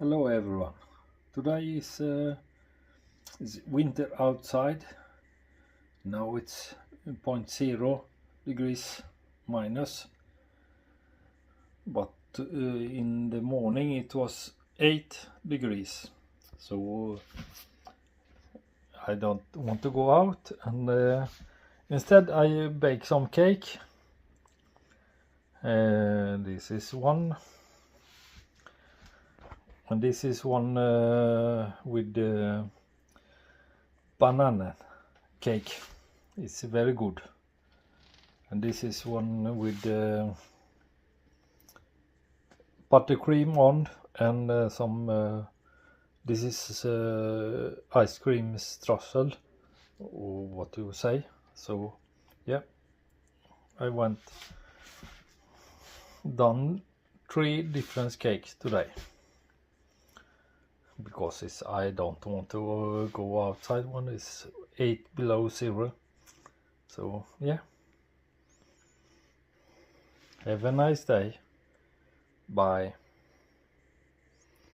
Hello everyone. Today is winter outside. Now it's zero point 0 degrees minus, but in the morning it was 8 degrees. So I don't want to go out, and instead I bake some cake. This is one, and this is one with banana cake. It's very good. And this is one with buttercream on, and some this is ice cream streusel, or what you say. So yeah, I went done 3 different cakes today because I don't want to go outside. One is 8 below 0. So yeah, have a nice day. Bye.